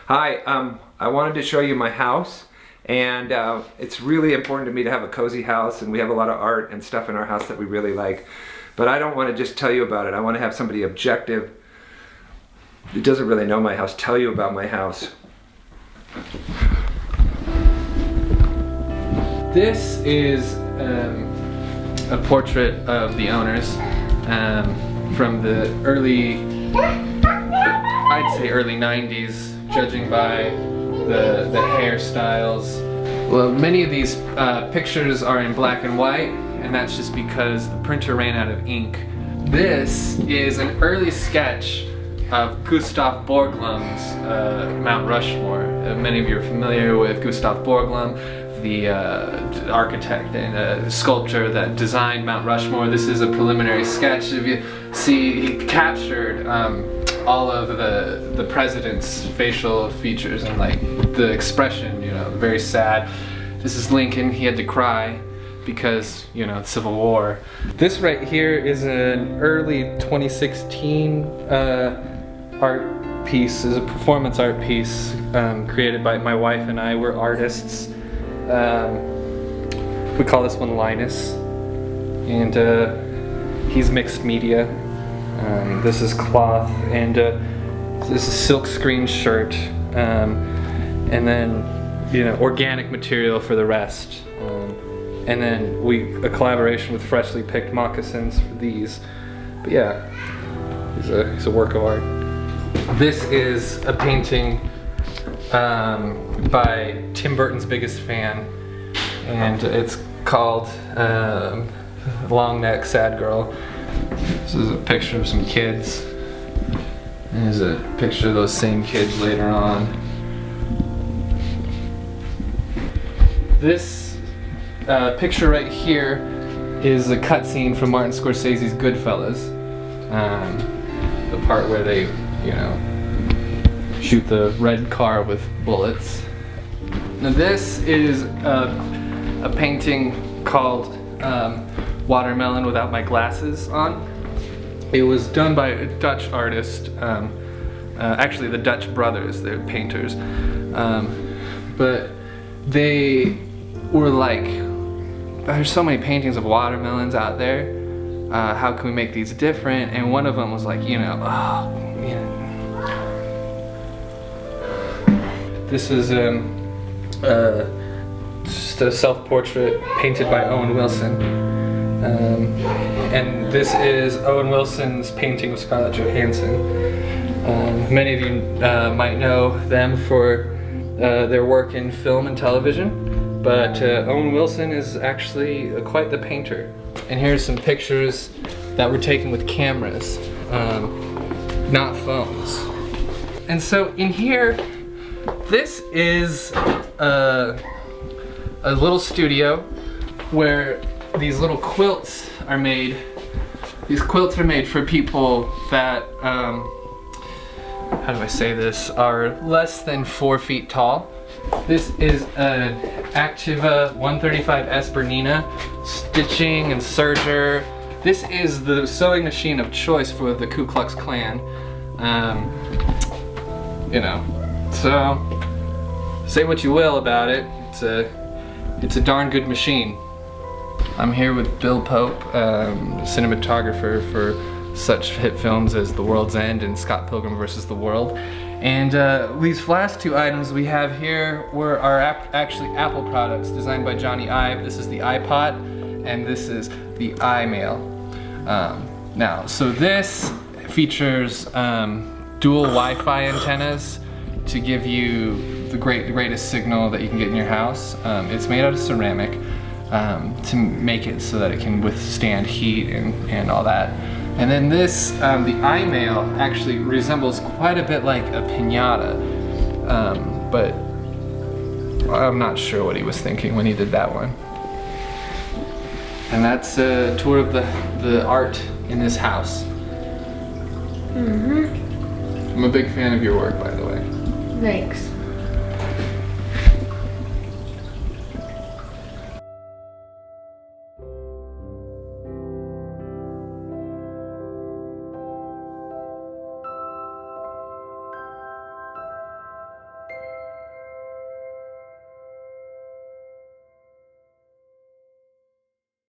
Hi, I wanted to show you my house, and it's really important to me to have a cozy house, and we have a lot of art and stuff in our house that we really like. But I don't want to just tell you about it. I want to have somebody objective who doesn't really know my house tell you about my house. This is a portrait of the owners from the I'd say early 90s, judging by the hairstyles. Well, many of these pictures are in black and white, and that's just because the printer ran out of ink. This is an early sketch of Gustav Borglum's Mount Rushmore. Many of you are familiar with Gustav Borglum, the architect and sculptor that designed Mount Rushmore. This is a preliminary sketch. If you see, he captured all of the president's facial features and like the expression, you know, very sad. This is Lincoln. He had to cry because, you know, Civil War. This right here is an early 2016 art piece, is a performance art piece created by my wife and I. We're artists. We call this one Linus, and he's mixed media. This is cloth, and this is silk screen shirt, and then, you know, organic material for the rest. And then a collaboration with freshly picked moccasins for these. But yeah, it's a work of art. This is a painting by Tim Burton's biggest fan, and it's called Long Neck Sad Girl. This is a picture of some kids. There's a picture of those same kids later on. This picture right here is a cutscene from Martin Scorsese's Goodfellas. The part where they, you know, shoot the red car with bullets. Now this is a painting called Watermelon Without My Glasses On. It was done by a Dutch artist, actually the Dutch brothers, they're painters. But they were like, there's so many paintings of watermelons out there, how can we make these different? And one of them was like, you know, this is just a self-portrait painted by Owen Wilson. And this is Owen Wilson's painting of Scarlett Johansson. Many of you might know them for their work in film and television, but Owen Wilson is actually quite the painter. And here's some pictures that were taken with cameras, not phones. And so in here, this is a little studio where these little quilts are made. These quilts are made for people that, how do I say this, are less than 4 feet tall. This is an Activa 135S Bernina stitching and serger. This is the sewing machine of choice for the Ku Klux Klan. You know, so say what you will about it. It's a darn good machine. I'm here with Bill Pope, cinematographer for such hit films as The World's End and Scott Pilgrim vs. the World. And these last two items we have here are actually Apple products designed by Johnny Ive. This is the iPod, and this is the iMail. Now, so this features dual Wi-Fi antennas to give you the greatest signal that you can get in your house. It's made out of ceramic to make it so that it can withstand heat and all that. And then this, the iMail actually resembles quite a bit like a piñata, but I'm not sure what he was thinking when he did that one. And that's a tour of the art in this house. Mm-hmm. I'm a big fan of your work, by the way. Thanks.